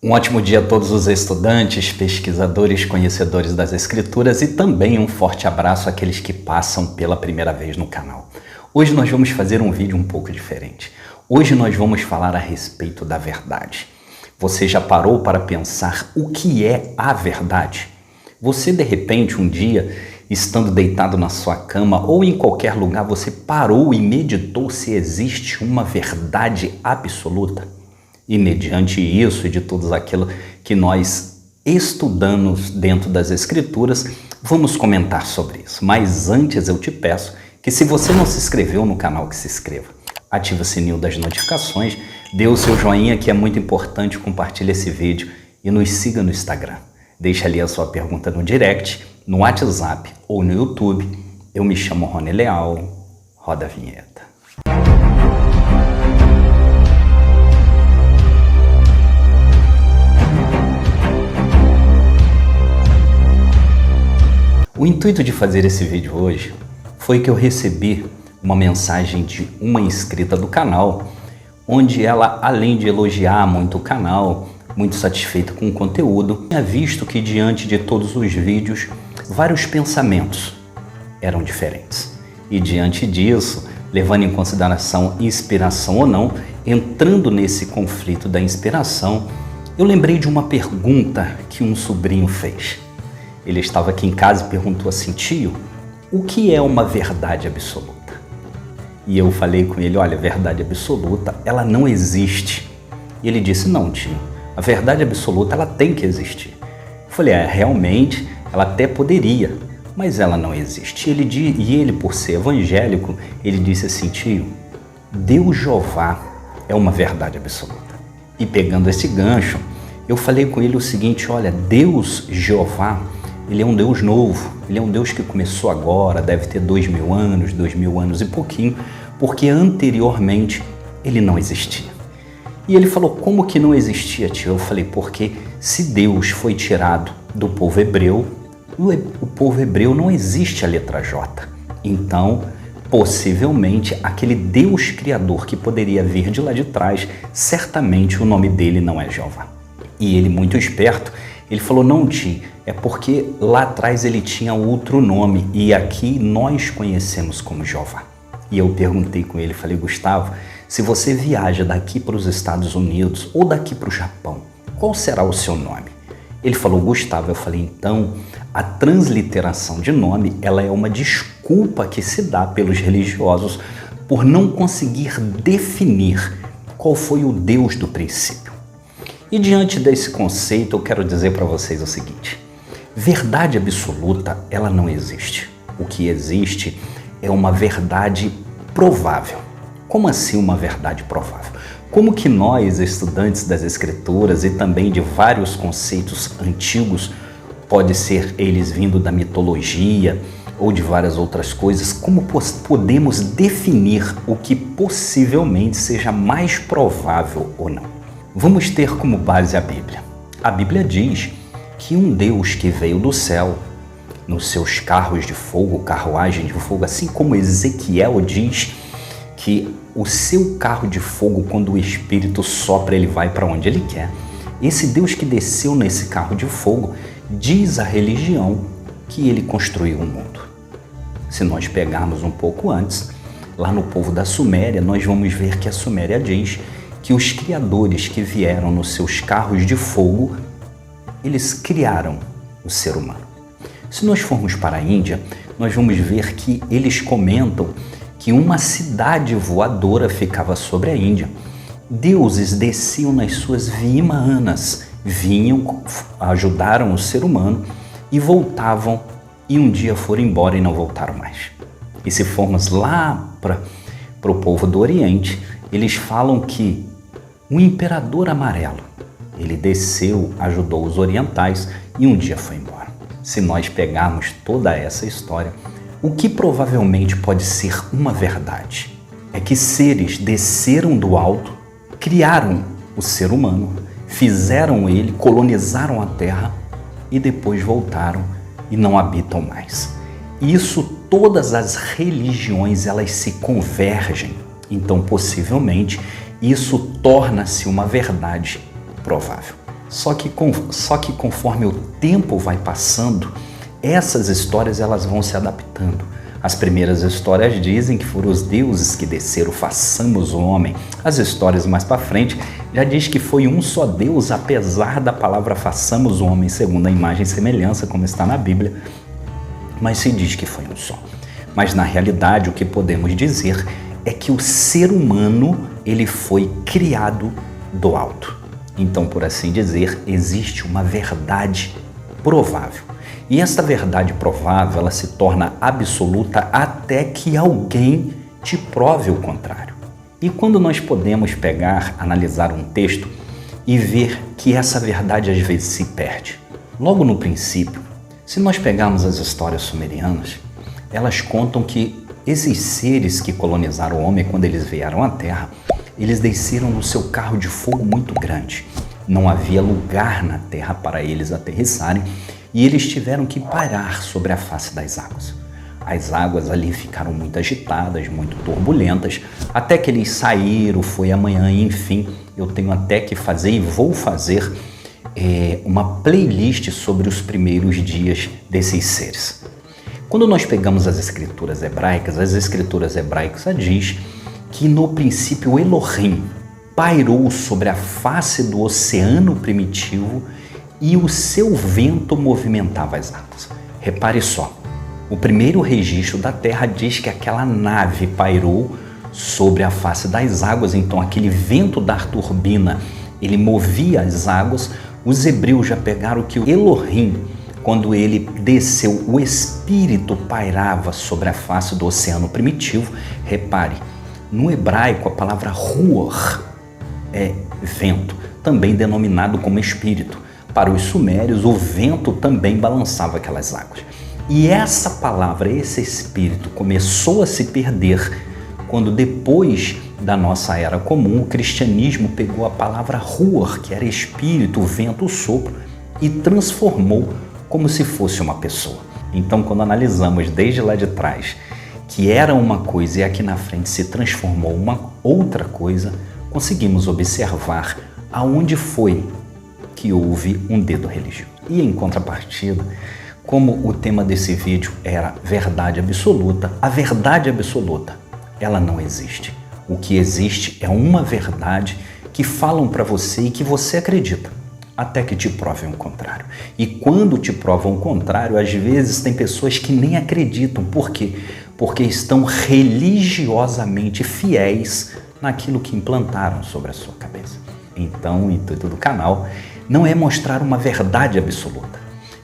Um ótimo dia a todos os estudantes, pesquisadores, conhecedores das Escrituras e também um forte abraço àqueles que passam pela primeira vez no canal. Hoje nós vamos fazer um vídeo um pouco diferente. Hoje nós vamos falar a respeito da verdade. Você já parou para pensar o que é a verdade? Você de repente um dia, estando deitado na sua cama ou em qualquer lugar, você parou e meditou se existe uma verdade absoluta? E mediante isso e de tudo aquilo que nós estudamos dentro das Escrituras, vamos comentar sobre isso. Mas antes eu te peço que, se você não se inscreveu no canal, que se inscreva. Ative o sininho das notificações, dê o seu joinha, que é muito importante, compartilhe esse vídeo e nos siga no Instagram. Deixa ali a sua pergunta no direct, no WhatsApp ou no YouTube. Eu me chamo Rony Leal. Roda a vinheta. O intuito de fazer esse vídeo hoje foi que eu recebi uma mensagem de uma inscrita do canal, onde ela, além de elogiar muito o canal, muito satisfeita com o conteúdo, tinha visto que diante de todos os vídeos, vários pensamentos eram diferentes. E diante disso, levando em consideração inspiração ou não, entrando nesse conflito da inspiração, eu lembrei de uma pergunta que um sobrinho fez. Ele estava aqui em casa e perguntou assim: tio, o que é uma verdade absoluta? E eu falei com ele: olha, verdade absoluta, ela não existe. E ele disse: não, tio, a verdade absoluta, ela tem que existir. Eu falei: realmente, ela até poderia, mas ela não existe. E ele, por ser evangélico, ele disse assim: tio, Deus Jeová é uma verdade absoluta. E pegando esse gancho, eu falei com ele o seguinte: olha, Deus Jeová, ele é um Deus novo, ele é um Deus que começou agora, deve ter 2000 anos e pouquinho, porque anteriormente ele não existia. E ele falou: como que não existia, tio? Eu falei: porque se Deus foi tirado do povo hebreu, o povo hebreu não existe a letra J. Então, possivelmente, aquele Deus criador que poderia vir de lá de trás, certamente o nome dele não é Jeová. E ele, muito esperto, ele falou: não, tio, é porque lá atrás ele tinha outro nome e aqui nós conhecemos como Jeová. E eu perguntei com ele, falei: Gustavo, se você viaja daqui para os Estados Unidos ou daqui para o Japão, qual será o seu nome? Ele falou: Gustavo. Eu falei: então, a transliteração de nome, ela é uma desculpa que se dá pelos religiosos por não conseguir definir qual foi o Deus do princípio. E diante desse conceito, eu quero dizer para vocês o seguinte: verdade absoluta, ela não existe. O que existe é uma verdade provável. Como assim uma verdade provável? Como que nós, estudantes das Escrituras e também de vários conceitos antigos, pode ser eles vindo da mitologia ou de várias outras coisas, como podemos definir o que possivelmente seja mais provável ou não? Vamos ter como base a Bíblia. A Bíblia diz que um Deus que veio do céu, nos seus carros de fogo, carruagem de fogo, assim como Ezequiel diz que o seu carro de fogo, quando o Espírito sopra, ele vai para onde ele quer. Esse Deus que desceu nesse carro de fogo, diz a religião que ele construiu o mundo. Se nós pegarmos um pouco antes, lá no povo da Suméria, nós vamos ver que a Suméria diz que os criadores que vieram nos seus carros de fogo, eles criaram o ser humano. Se nós formos para a Índia, nós vamos ver que eles comentam que uma cidade voadora ficava sobre a Índia. Deuses desciam nas suas vimanas, vinham, ajudaram o ser humano e voltavam, e um dia foram embora e não voltaram mais. E se formos lá para o povo do Oriente, eles falam que o imperador amarelo, ele desceu, ajudou os orientais e um dia foi embora. Se nós pegarmos toda essa história, o que provavelmente pode ser uma verdade é que seres desceram do alto, criaram o ser humano, fizeram ele, colonizaram a terra e depois voltaram e não habitam mais. Isso, todas as religiões, elas se convergem. Então, possivelmente, isso torna-se uma verdade provável. Só que conforme o tempo vai passando, essas histórias elas vão se adaptando. As primeiras histórias dizem que foram os deuses que desceram, façamos o homem. As histórias mais para frente já diz que foi um só Deus, apesar da palavra façamos o homem segundo a imagem e semelhança, como está na Bíblia, mas se diz que foi um só. Mas na realidade o que podemos dizer é que o ser humano ele foi criado do alto. Então, por assim dizer, existe uma verdade provável. E esta verdade provável, ela se torna absoluta até que alguém te prove o contrário. E quando nós podemos pegar, analisar um texto e ver que essa verdade às vezes se perde? Logo no princípio, se nós pegarmos as histórias sumerianas, elas contam que esses seres que colonizaram o homem, quando eles vieram à Terra, eles desceram no seu carro de fogo muito grande. Não havia lugar na Terra para eles aterrissarem e eles tiveram que parar sobre a face das águas. As águas ali ficaram muito agitadas, muito turbulentas, até que eles saíram, foi amanhã, enfim, eu tenho até que fazer e vou fazer uma playlist sobre os primeiros dias desses seres. Quando nós pegamos as escrituras hebraicas diz que no princípio o Elohim pairou sobre a face do oceano primitivo e o seu vento movimentava as águas. Repare só, o primeiro registro da Terra diz que aquela nave pairou sobre a face das águas, então aquele vento da turbina, ele movia as águas. Os hebreus já pegaram que o Elohim, quando ele desceu, o Espírito pairava sobre a face do oceano primitivo. Repare, no hebraico a palavra ruach é vento, também denominado como Espírito. Para os sumérios, o vento também balançava aquelas águas. E essa palavra, esse Espírito, começou a se perder quando depois da nossa era comum, o cristianismo pegou a palavra ruach, que era Espírito, o vento, o sopro, e transformou como se fosse uma pessoa. Então, quando analisamos desde lá de trás que era uma coisa e aqui na frente se transformou uma outra coisa, conseguimos observar aonde foi que houve um dedo religioso. E em contrapartida, como o tema desse vídeo era verdade absoluta, a verdade absoluta, ela não existe. O que existe é uma verdade que falam para você e que você acredita, até que te provem o contrário. E quando te provam o contrário, às vezes tem pessoas que nem acreditam. Por quê? Porque estão religiosamente fiéis naquilo que implantaram sobre a sua cabeça. Então, o intuito do canal não é mostrar uma verdade absoluta,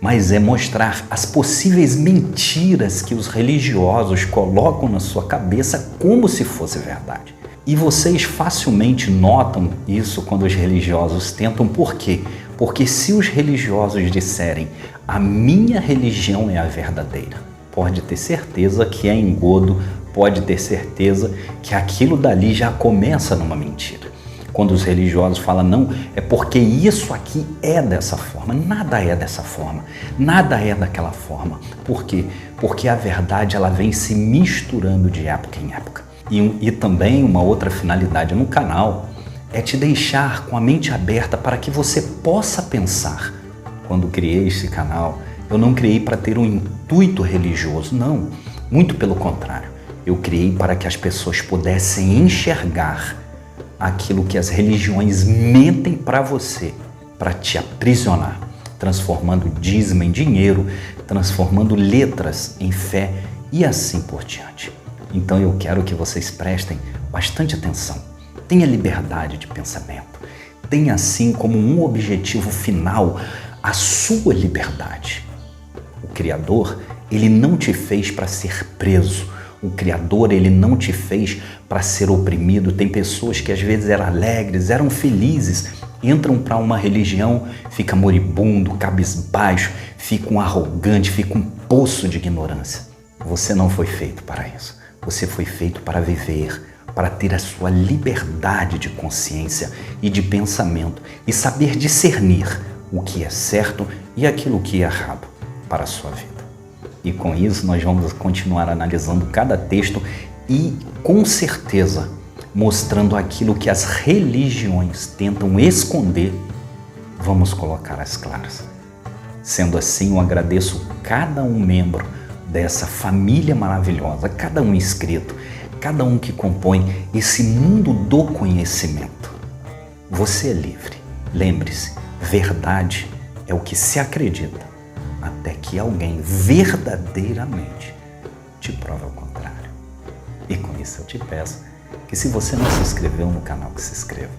mas é mostrar as possíveis mentiras que os religiosos colocam na sua cabeça como se fosse verdade. E vocês facilmente notam isso quando os religiosos tentam. Por quê? Porque se os religiosos disserem a minha religião é a verdadeira, pode ter certeza que é engodo, pode ter certeza que aquilo dali já começa numa mentira. Quando os religiosos falam não, é porque isso aqui é dessa forma. Nada é dessa forma, nada é daquela forma. Por quê? Porque a verdade ela vem se misturando de época em época. E também uma outra finalidade no canal é te deixar com a mente aberta para que você possa pensar. Quando criei esse canal, eu não criei para ter um intuito religioso, não. Muito pelo contrário, eu criei para que as pessoas pudessem enxergar aquilo que as religiões mentem para você, para te aprisionar, transformando dízimo em dinheiro, transformando letras em fé e assim por diante. Então eu quero que vocês prestem bastante atenção. Tenha liberdade de pensamento. Tenha assim como um objetivo final a sua liberdade. O Criador, ele não te fez para ser preso. O Criador, ele não te fez para ser oprimido. Tem pessoas que às vezes eram alegres, eram felizes, entram para uma religião, fica moribundo, cabisbaixo, fica um arrogante, fica um poço de ignorância. Você não foi feito para isso. Você foi feito para viver, para ter a sua liberdade de consciência e de pensamento e saber discernir o que é certo e aquilo que é errado para a sua vida. E com isso nós vamos continuar analisando cada texto e, com certeza, mostrando aquilo que as religiões tentam esconder Vamos colocar as claras. Sendo assim, eu agradeço cada um membro dessa família maravilhosa, cada um inscrito, cada um que compõe esse mundo do conhecimento. Você é livre. Lembre-se, verdade é o que se acredita, até que alguém verdadeiramente te prove ao contrário. E com isso eu te peço que, se você não se inscreveu no canal, que se inscreva.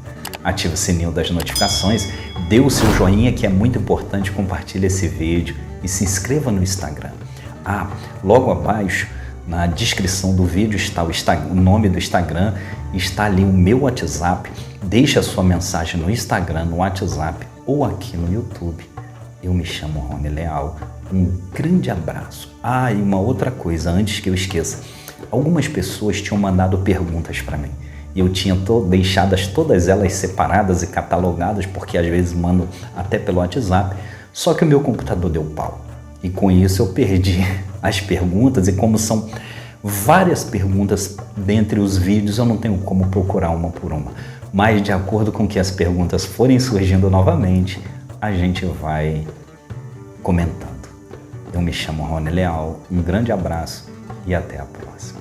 Ative o sininho das notificações, dê o seu joinha, que é muito importante, compartilhe esse vídeo e se inscreva no Instagram. Logo abaixo, na descrição do vídeo, está o nome do Instagram, está ali o meu WhatsApp. Deixe a sua mensagem no Instagram, no WhatsApp ou aqui no YouTube. Eu me chamo Rony Leal. Um grande abraço. E uma outra coisa, antes que eu esqueça. Algumas pessoas tinham mandado perguntas para mim. E eu tinha deixadas todas elas separadas e catalogadas, porque às vezes mando até pelo WhatsApp. Só que o meu computador deu pau. E com isso eu perdi as perguntas, e como são várias perguntas dentre os vídeos, eu não tenho como procurar uma por uma. Mas de acordo com que as perguntas forem surgindo novamente, a gente vai comentando. Eu me chamo Rony Leal, um grande abraço e até a próxima.